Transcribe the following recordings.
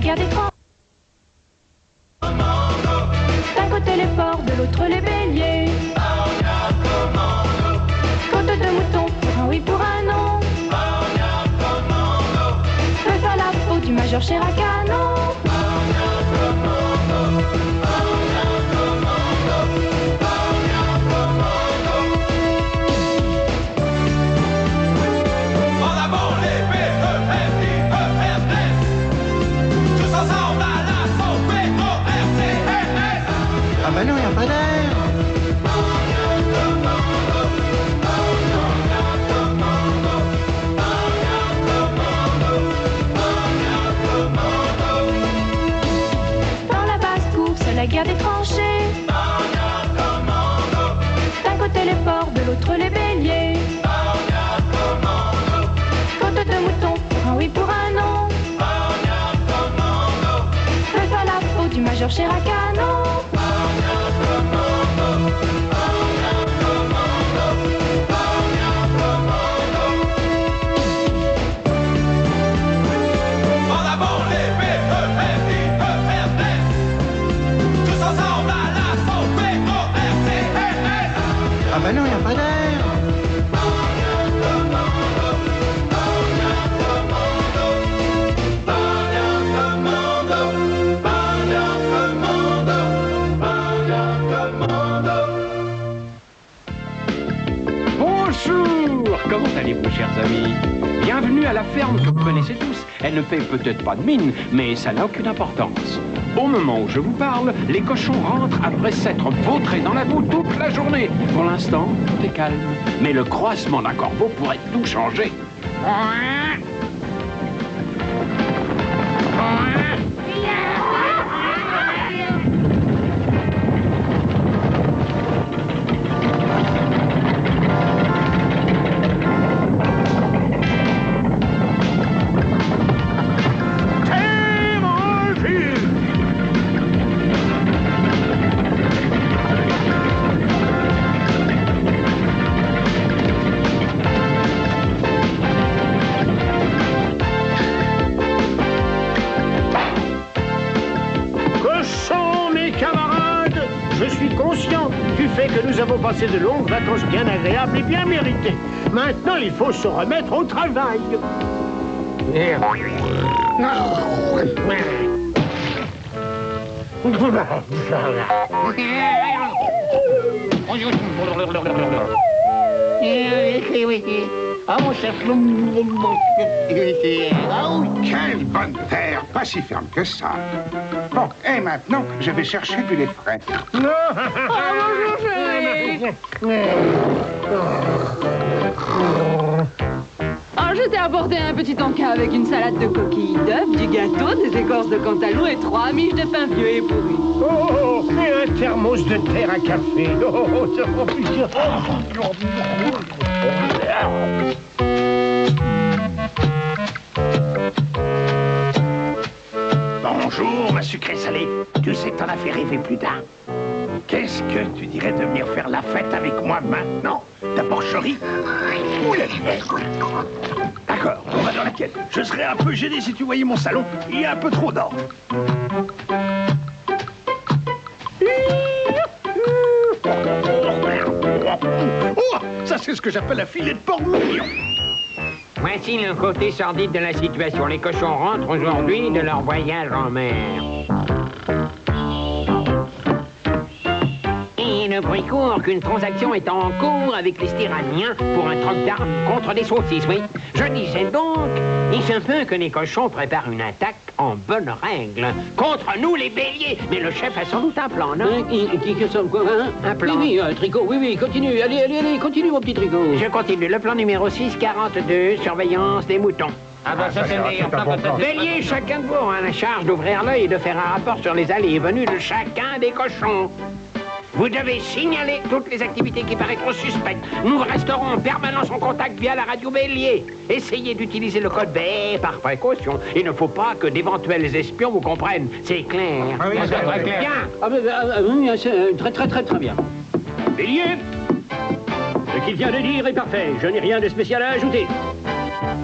guerre des tranchées. D'un côté les porcs, de l'autre les béliers. Côte de mouton, pour un oui, pour un non. Feu à la peau du major Chiracano. Ah bah non, il n'y a pas d'air. Dans la basse-cour, c'est la guerre des tranchées. D'un côté les porcs, de l'autre les béliers. Côte de mouton, pour un oui, pour un non. Feu à la peau du major Chiracano. Ah bah non, il n'y a pas d'air. Bonjour, comment allez-vous, chers amis? Bienvenue à la ferme que vous connaissez tous. Elle ne fait peut-être pas de mine, mais ça n'a aucune importance. Au moment où je vous parle, les cochons rentrent après s'être vautrés dans la boue toute la journée. Pour l'instant, tout est calme. Mais le croassement d'un corbeau pourrait tout changer. Nous avons passé de longues vacances bien agréables et bien méritées. Maintenant, il faut se remettre au travail. Oh, quelle bonne terre! Pas si ferme que ça. Bon, et maintenant, je vais chercher du lait frais. Alors, je t'ai apporté un petit encas avec une salade de coquilles d'œufs, du gâteau, des écorces de cantaloupe et 3 miches de pain vieux et pourri. Oh, et un thermos de terre à café. Oh, ça prend plusieurs. Bonjour, ma sucrée salée. Tu sais que t'en as fait rêver plus d'un. Qu'est-ce que tu dirais de venir faire la fête avec moi maintenant? Ta porcherie ou la mienne? D'accord, on va dans laquelle? Je serais un peu gêné si tu voyais mon salon. Il y a un peu trop d'ordre. Oh, ça c'est ce que j'appelle un filet de porc mignon. Voici le côté sordide de la situation. Les cochons rentrent aujourd'hui de leur voyage en mer. Et le bruit court qu'une transaction est en cours avec les Styraniens pour un troc d'armes contre des saucisses, oui. Je disais donc, il se peut que les cochons préparent une attaque en bonne règle contre nous les béliers. Mais le chef a sans doute un plan, non? Un plan. Oui, Tricot, oui, continue. Allez, continue, mon petit Tricot. Je continue. Le plan numéro 642, surveillance des moutons. Ah bah ça c'est le meilleur plan. Bélier, chacun de vous a la charge d'ouvrir l'œil et de faire un rapport sur les allées et venues de chacun des cochons. Vous devez signaler toutes les activités qui paraîtront suspectes. Nous resterons en permanence en contact via la radio Bélier. Essayez d'utiliser le code B par précaution. Il ne faut pas que d'éventuels espions vous comprennent. C'est clair. Ah oui, c'est très clair. Bien. Oui, c'est très bien. Bélier, ce qu'il vient de dire est parfait. Je n'ai rien de spécial à ajouter.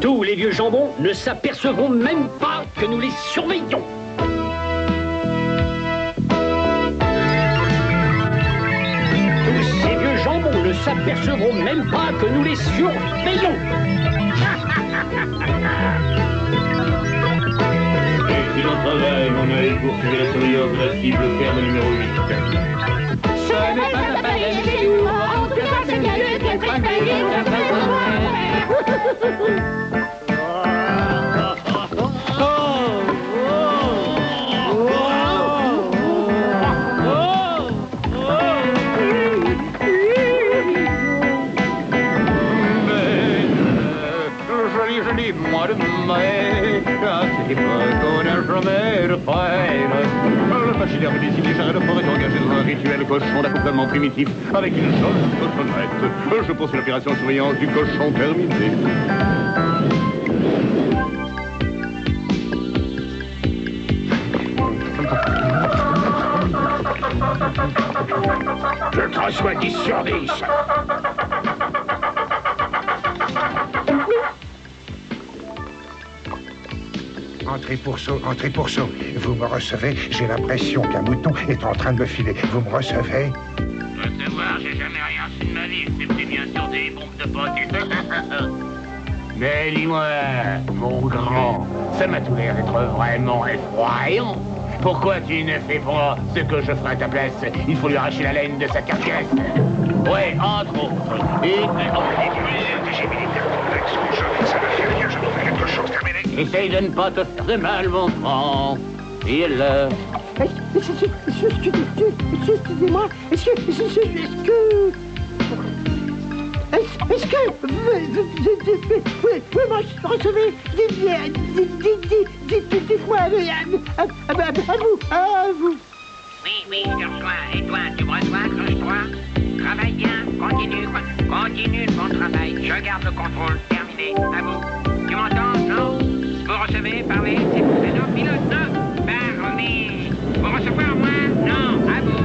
Tous les vieux jambons ne s'apercevront même pas que nous les surveillons. s'apercevront même pas que nous les surveillons. Excellent travail, mon œil, pour suivre la surveillance de la cible ferme numéro 8. Ce n'est pas un pareil chez nous. En tout cas, c'est bien lui qui est préféré. Joli mois de mai, à cette époque on n'a jamais de fête. Le pachyderme des cités Jarret-de-Fort est engagé dans un rituel cochon d'accouplement primitif avec une seule cochonnette. Je poursuis l'opération de surveillance du cochon terminée. Je te reçois 10 sur 10. Entrez pour saut. Vous me recevez? J'ai l'impression qu'un mouton est en train de me filer. Vous me recevez? Recevoir, j'ai jamais rien su de ma vie, excepté bien sûr des bombes de potes. Mais dis-moi, mon grand, ça m'a tout l'air d'être vraiment effroyant. Pourquoi tu ne fais pas ce que je ferai à ta place? Il faut lui arracher la laine de sa carcasse. Ouais, entre autres. Et J'ai militaire complexe. Ça ne fait rien, je vous fais quelque chose terminé. essaye de ne pas te faire de mal, mon franc. Dis-le. Excusez-moi, est-ce que vous me recevez? Dites-moi à vous. Oui, je te reçois. Et toi, tu me reçois, cloche-toi. Travaille bien, continue le bon travail. Je garde le contrôle, terminé, à vous. Tu m'entends, non? Vous recevez, parlez, c'est non, pilote, non, parlez. Vous recevoir, moi? Non, à vous.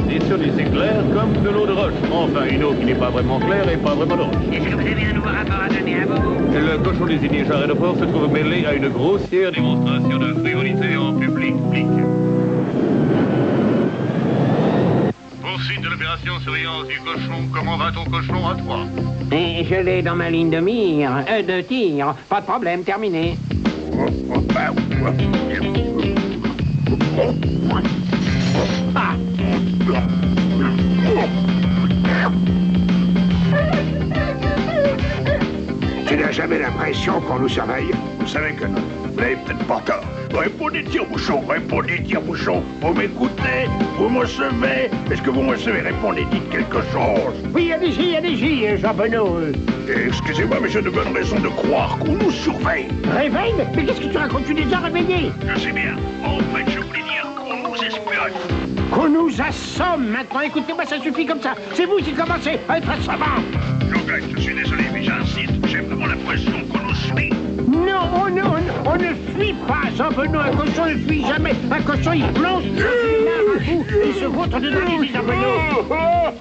10 sur 10, c'est clair comme de l'eau de roche. Enfin, une eau qui n'est pas vraiment claire et pas vraiment de roche. Est-ce que vous avez un nouveau rapport à donner à vous? Le cochon désigné Jarret-de-Fort se trouve mêlé à une grossière démonstration de frivolité en public. Poursuite de l'opération surveillance du cochon. Comment va ton cochon à toi? Et je l'ai dans ma ligne de mire, de tir. Pas de problème, terminé. Ah. Tu n'as jamais l'impression qu'on nous surveille? Vous savez que vous n'avez peut-être pas tort. Répondez, tire-bouchon, répondez, tire-bouchon. Vous m'écoutez? Vous me recevez? Est-ce que vous me recevez? Répondez, dites quelque chose. Oui, allez-y, Jean Benoît. Excusez-moi, mais j'ai de bonnes raisons de croire qu'on nous surveille. Réveille? Mais qu'est-ce que tu racontes? Tu es déjà réveillé? Je sais bien. En fait, je voulais dire qu'on nous espionne. Qu'on nous assomme maintenant. Écoutez-moi, ça suffit comme ça. C'est vous qui commencez à être assommant. Jean-Jacques, je suis désolé, mais j'insiste. J'ai vraiment l'impression qu'on nous suit. Non, on ne fuit pas, Jean-Benoît. Un cochon ne fuit jamais. Un cochon, il plonge dans une lave à bout et se vautre dedans les Jean-Benoît.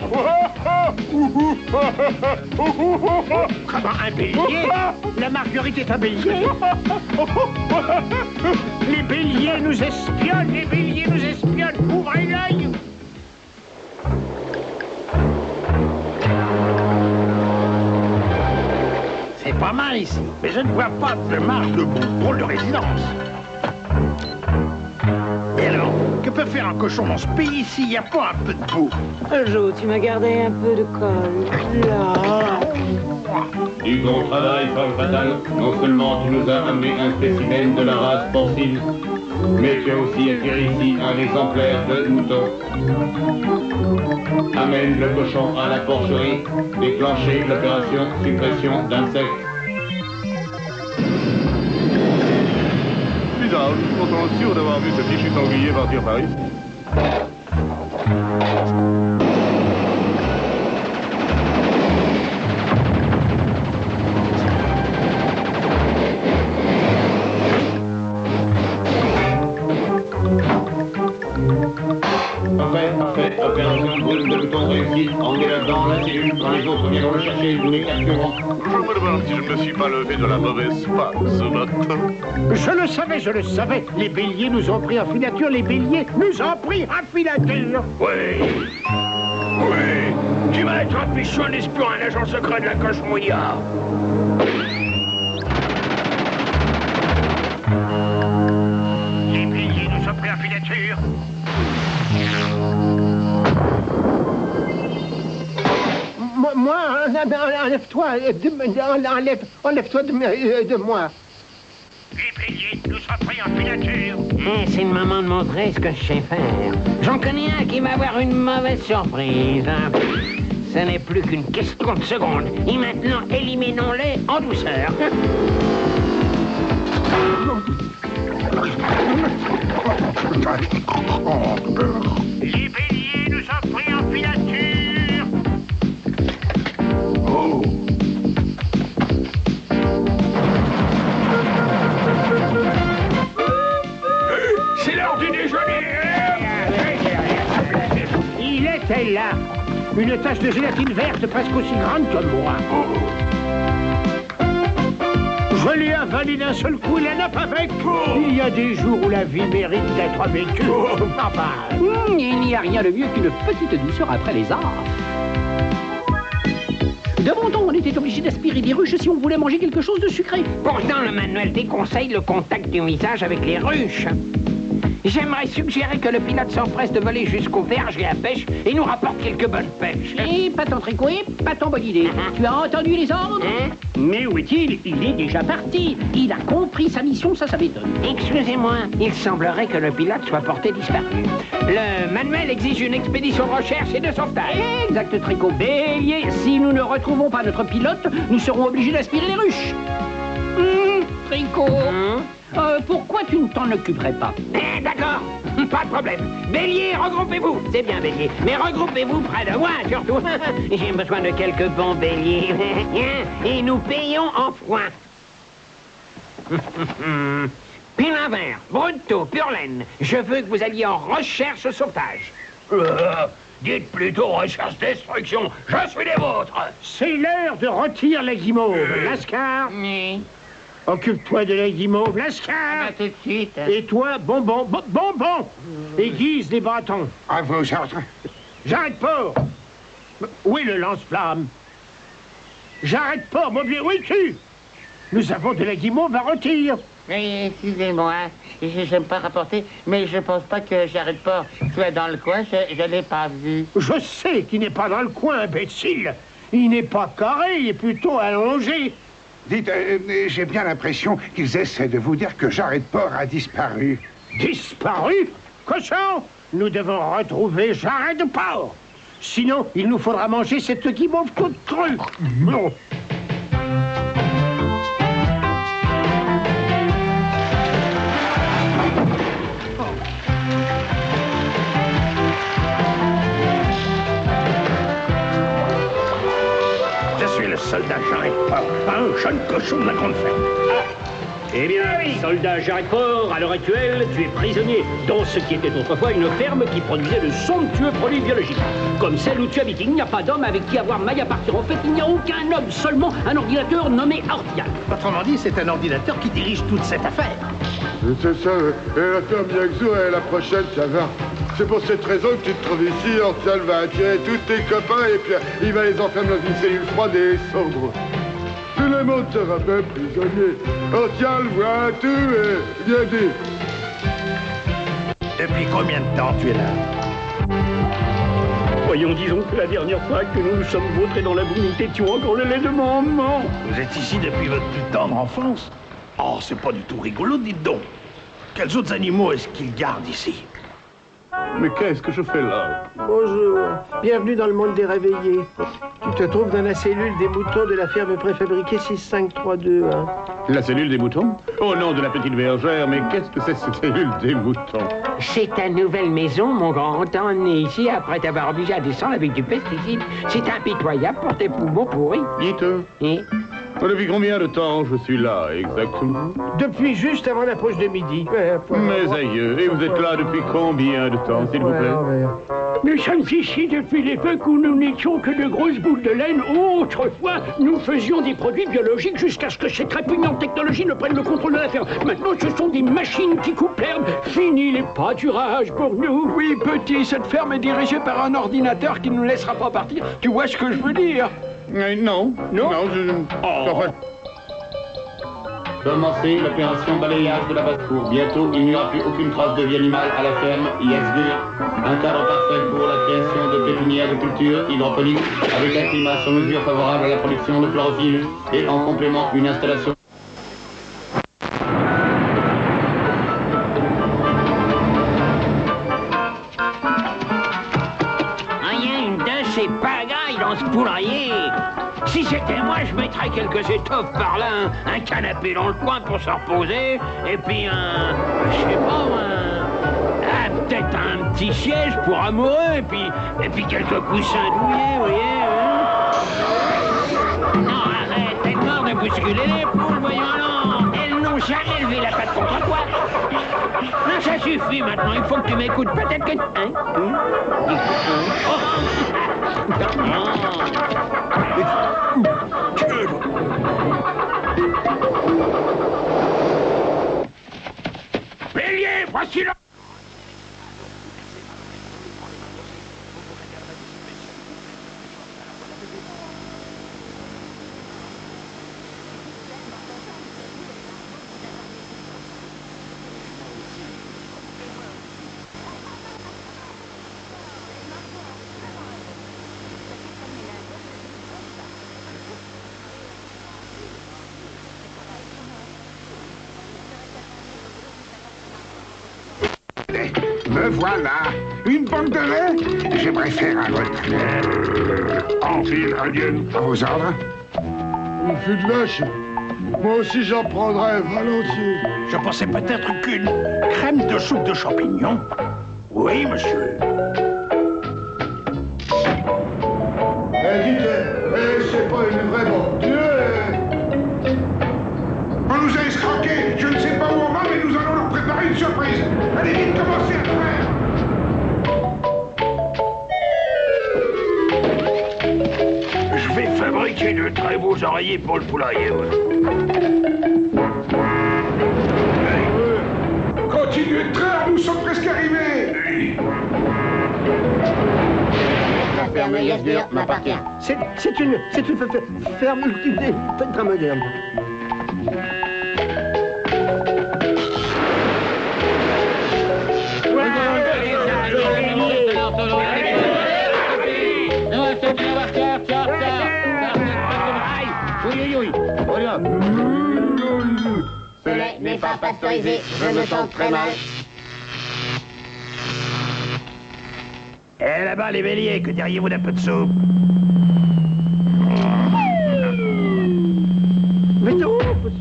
Comment, un bélier? La Marguerite est un bélier? Les béliers nous espionnent, ouvrez l'œil. C'est pas mal ici, mais je ne vois pas de marche de drôle de résidence. Et alors, que peut faire un cochon dans ce pays s'il n'y a pas un peu de boue? Jo, tu m'as gardé un peu de colle. Là. Du bon travail, femme fatale. Non seulement tu nous as amené un spécimen de la race porcine, mais tu as aussi attiré ici un exemplaire de mouton. Amène le cochon à la porcherie, déclencher l'opération suppression d'insectes. Bizarre, je suis pourtant sûr d'avoir vu ce fichu sanglier partir par ici. Parfait. Opération boule de bouton réussie. Emmenez-la dans la cellule quand les autres viendront le chercher. Nous les capturons. Je me demande si je ne me suis pas levé de la mauvaise part ce matin. Je le savais. Les béliers nous ont pris en filature. Oui. Tu m'as attrapé, je suis un espion, un agent secret de la cochonneria. Les piliers nous sont pris en filature. Moi, enlève-toi, enlève-toi de moi. Les piliers nous sont pris en filature. C'est le moment de montrer ce que je sais faire. J'en connais un qui va avoir une mauvaise surprise. Ce n'est plus qu'une question de seconde. Et maintenant, éliminons-les en douceur. Les béliers nous ont pris en filature. Oh. C'est l'heure du déjeuner. Il était là. Une tache de gélatine verte presque aussi grande que moi. Je l'ai avalé d'un seul coup, il n'en a pas fait. Il y a des jours où la vie mérite d'être vécue. Enfin. Il n'y a rien de mieux qu'une petite douceur après les arts. De bon temps, on était obligé d'aspirer des ruches si on voulait manger quelque chose de sucré. Pourtant, le manuel déconseille le contact du visage avec les ruches. J'aimerais suggérer que le pilote s'empresse de voler jusqu'au verge et à pêche et nous rapporte quelques bonnes pêches. Et pas ton tricot, pas ton bonne idée. Tu as entendu les ordres? Mais où est-il? Il est déjà parti. Il a compris sa mission, ça m'étonne. Excusez-moi, il semblerait que le pilote soit porté disparu. Le manuel exige une expédition de recherche et de sauvetage. Exact, Tricot. Bélier, si nous ne retrouvons pas notre pilote, nous serons obligés d'aspirer les ruches. Tricot. Pourquoi tu ne t'en occuperais pas? D'accord, pas de problème. Bélier, regroupez-vous. C'est bien, Bélier. Mais regroupez-vous près de moi, surtout. J'ai besoin de quelques bons béliers. Et nous payons en foin. Pilin vert, Brutto, Purlaine, je veux que vous alliez en recherche sauvetage. Dites plutôt recherche destruction. Je suis des vôtres. C'est l'heure de retirer la guimauve. Lascar. Oui. Occupe-toi de la guimauve, Lascar. Tout de suite. Et toi, Bonbon, Bonbon, aiguise des bâtons. Ah, vous, J'arrête pas. Où est le lance-flamme? J'arrête pas, mon vieux, où es-tu? Nous avons de la guimauve à retirer. Oui, excusez-moi, je n'aime pas rapporter, mais je pense pas que j'arrête pas. Tu es dans le coin, je l'ai pas vu. Je sais qu'il n'est pas dans le coin, imbécile. Il n'est pas carré, il est plutôt allongé. Dites, j'ai bien l'impression qu'ils essaient de vous dire que Jared-Port a disparu. Disparu? Cochon, nous devons retrouver Jared-Port. Sinon, il nous faudra manger cette guimauve toute crue. Non. Soldat Jared-Port, un jeune cochon de la grande ferme. Eh bien, soldat Jared-Port, à l'heure actuelle, tu es prisonnier dans ce qui était autrefois une ferme qui produisait de somptueux produits biologiques. Comme celle où tu habites, il n'y a pas d'homme avec qui avoir maille à partir. En fait, il n'y a aucun homme, seulement un ordinateur nommé Ortial. Autrement dit, c'est un ordinateur qui dirige toute cette affaire. C'est ça, et la ferme Yaxo est la prochaine, ça va. C'est pour cette raison que tu te trouves ici. Ortial va attirer tous tes copains et puis il va les enfermer dans une cellule froide et sombre. Tout le monde sera même prisonnier. Ortial voit tout et bien dit. Depuis combien de temps tu es là? Voyons, disons que la dernière fois que nous nous sommes vautrés dans la boue, nous tétions encore le lait de maman. Vous êtes ici depuis votre plus tendre enfance? Oh, c'est pas du tout rigolo, dites donc. Quels autres animaux est-ce qu'ils gardent ici? Mais qu'est-ce que je fais là? Bonjour, bienvenue dans le monde des réveillés. Tu te trouves dans la cellule des moutons de la ferme préfabriquée 65321. La cellule des moutons? Au nom de la petite bergère, mais qu'est-ce que c'est cette cellule des moutons? C'est ta nouvelle maison, mon grand. T'en es ici après t'avoir obligé à descendre avec du pesticide. C'est impitoyable pour tes poumons pourris. Dites, Et Depuis combien de temps je suis là, exactement? Depuis juste avant la pause de midi. Mes aïeux, et vous êtes là depuis combien de temps, s'il vous plaît? Nous sommes ici depuis l'époque où nous n'étions que de grosses boules de laine. Autrefois, nous faisions des produits biologiques jusqu'à ce que cette répugnante technologie ne prenne le contrôle de la ferme. Maintenant, ce sont des machines qui coupent l'herbe. Fini les pâturages pour nous. Oui, petit, cette ferme est dirigée par un ordinateur qui ne nous laissera pas partir. Tu vois ce que je veux dire? Non. Non, je... Enfin... Commencez l'opération balayage de la basse-cour. Bientôt, il n'y aura plus aucune trace de vie animale à la ferme ISG. Un cadre parfait pour la création de pépinières de culture hydroponique avec un climat sur mesure favorable à la production de chlorophylle et en complément une installation. Rien de ces pagailles dans ce poulailler. Si c'était moi, je mettrais quelques étoffes par là, un canapé dans le coin pour se reposer, et puis je sais pas, peut-être un petit siège pour amoureux, et puis quelques coussins douillets, vous voyez, hein. Non, arrête, t'es mort de bousculer les poules, voyons alors. Elles n'ont jamais levé la patte contre toi. Non, ça suffit maintenant, il faut que tu m'écoutes, peut-être que... Bélier, voici le... Me voilà. Une banque de lait? J'aimerais faire un retrait. Enfile indienne. À vos ordres. Une fût de vache. Moi aussi j'en prendrais volontiers. Je pensais peut-être qu'une crème de soupe de champignons. Oui, monsieur. Dites, c'est pas une vraie banque de lait. On nous a escroqués. Je ne sais pas où on va, mais nous allons leur préparer une surprise. Allez vite, commencez à faire. Je vais fabriquer de très beaux oreillers pour le poulailler. Continuez de traire, nous sommes presque arrivés. La ferme Yasdir m'appartient. C'est une ferme très moderne. Ce lait n'est pas pasteurisé, je me sens très mal. Eh là-bas, les béliers, que diriez-vous d'un peu de soupe? Mais non.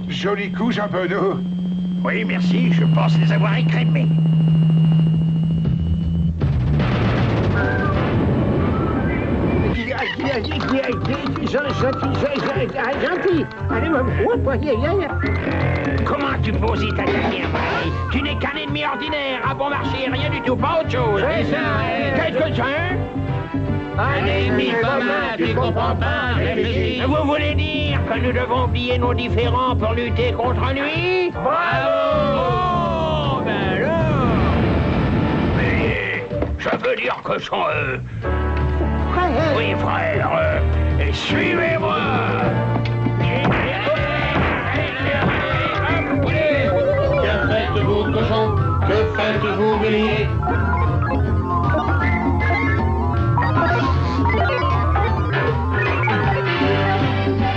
Joli coup, Jean Bonneau. Oui, merci, je pense les avoir écrémés. Gentil. Allez, Comment tu peux oser t'attaquer un pareil? Tu n'es qu'un ennemi ordinaire, à bon marché, rien du tout, pas autre chose. Qu'est-ce que c'est? Un ennemi commun, tu comprends pas? Réfléchis. Vous voulez dire que nous devons oublier nos différends pour lutter contre lui? Bravo! Ben là! Mais je veux dire que son... Oui, frère, suivez-moi! Que faites-vous, cochon? Que faites-vous, bélier?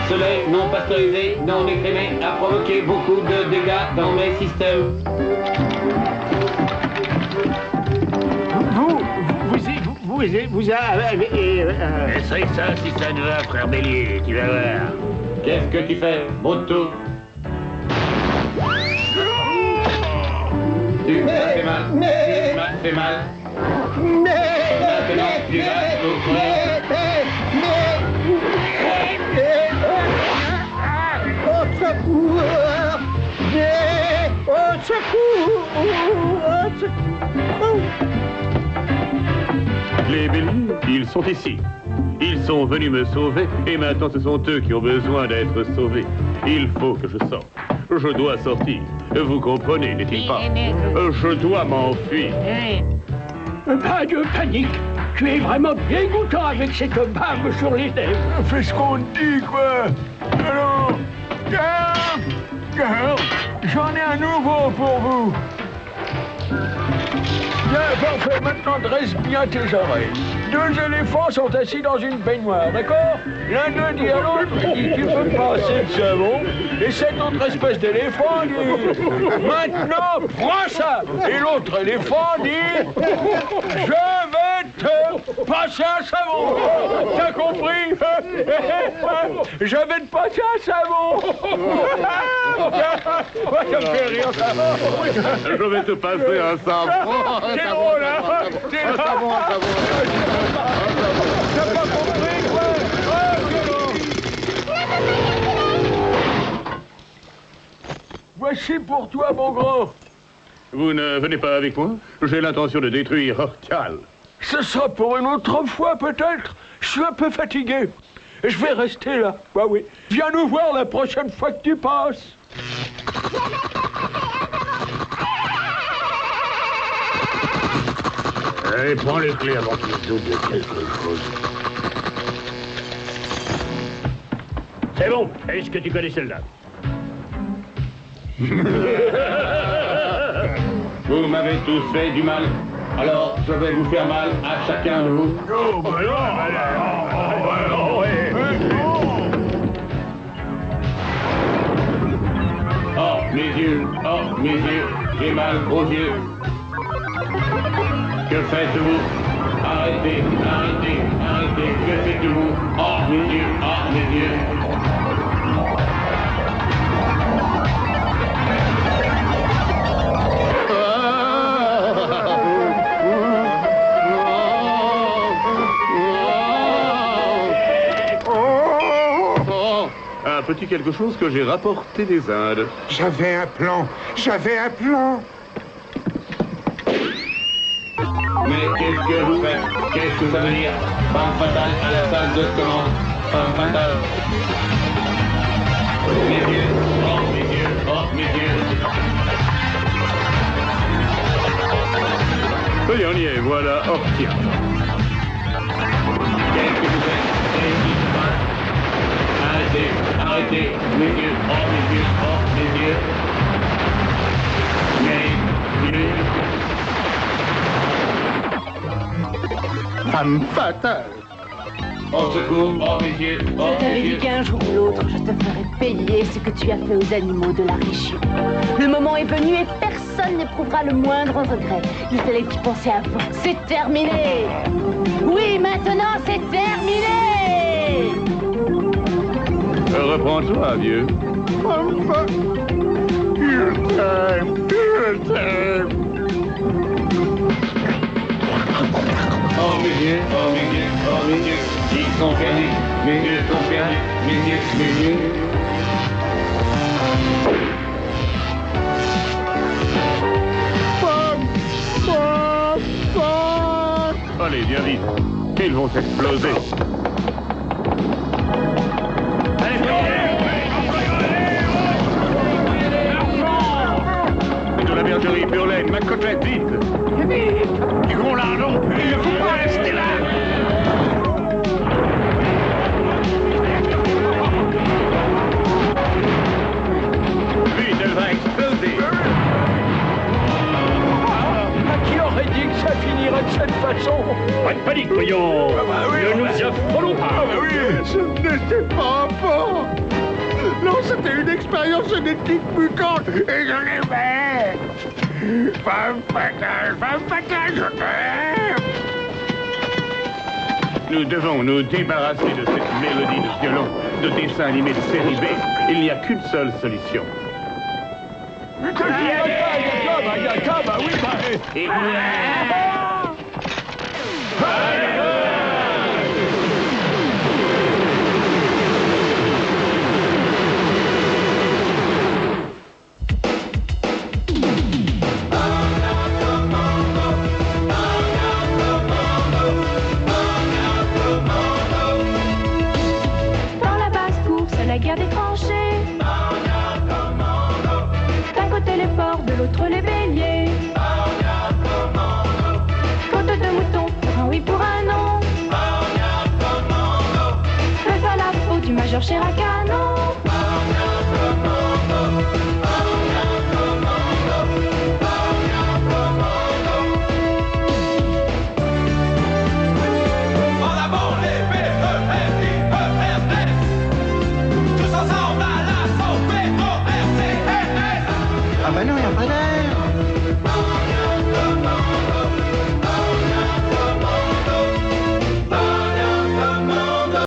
Ce lait non pasteurisé, non écrémé, a provoqué beaucoup de dégâts dans mes systèmes. Vous avez... Essaye ça si ça ne va, frère Bélier, tu vas voir. Qu'est-ce que tu fais, Brutto? Tu m'as fait mal. Tu m'as fait mal. Maintenant, tu vas souffrir. Au secours! Au secours! Les béliers, ils sont ici. Ils sont venus me sauver et maintenant ce sont eux qui ont besoin d'être sauvés. Il faut que je sorte. Je dois sortir. Vous comprenez, n'est-il pas? Je dois m'enfuir. Pas de panique. Tu es vraiment dégoûtant avec cette barbe sur les lèvres. Fais ce qu'on te dit, quoi. Alors, Garde, j'en ai un nouveau pour vous. Bien, parfait. Maintenant, dresse bien tes oreilles. 2 éléphants sont assis dans une baignoire, d'accord? L'un d'eux dit à l'autre, il dit, tu peux me passer le savon? Et cette autre espèce d'éléphant dit, maintenant, prends ça! Et l'autre éléphant dit, je vais te passer un savon! T'as compris? Je vais te passer un savon! Ça me fait rire, ça. Je vais te passer un savon. C'est drôle, hein? C'est un savon. T'as pas compris, quoi? Voici pour toi, mon grand. Vous ne venez pas avec moi? J'ai l'intention de détruire Orcal. Ce sera pour une autre fois, peut-être. Je suis un peu fatigué. Je vais rester là. Bah oui. Viens nous voir la prochaine fois que tu passes. Allez, prends les clés avant qu'il se doute de quelque chose. C'est bon. Est-ce que tu connais celle-là? Vous m'avez tous fait du mal. Alors, je vais vous faire mal à chacun de vous. Oh, bah Oh, mes yeux, j'ai mal aux yeux. Que faites-vous? Arrêtez, que faites-vous? Oh, mes yeux. Un petit quelque chose que j'ai rapporté des Indes. J'avais un plan. Mais qu'est-ce que vous faites? Qu'est-ce que ça veut dire? Femme fatale à la salle de commande. Femme fatale. Mes yeux. Oui, on y est, voilà Ortia. Qu'est-ce que vous faites? Arrêtez, mes yeux. Femme fatale. Au secours, mes yeux. Je t'avais dit qu'un jour ou l'autre, je te ferai payer ce que tu as fait aux animaux de la région. Le moment est venu et personne n'éprouvera le moindre regret. Il fallait y penser avant. C'est terminé. Oui, maintenant, c'est terminé. Reprends-toi, vieux. Il t'aime. Oh mes yeux. Ils sont perdus. Mes yeux sont perdus. Mes yeux. Allez, viens vite. Ils vont exploser. De la bergerie Purlaine, ma côtelette, vite. Du gros lardon. Il ne faut pas rester là. Vite, elle va exploser. Qui aurait dit que ça finirait de cette façon? Pas de panique, voyons. Ne nous affolons pas. Ce n'était pas un porc. Non, c'était une expérience génétique mutante. Et je l'aimais. Femme fatale, je t'aime. Nous devons nous débarrasser de cette mélodie de violon, de dessin animé de série B. Il n'y a qu'une seule solution. Georges Chirac, ah non. En avant les P-E-R-I-E-R-S. Tous ensemble à la sauce P-O-R-T-S. Ah bah non, y a pas d'air.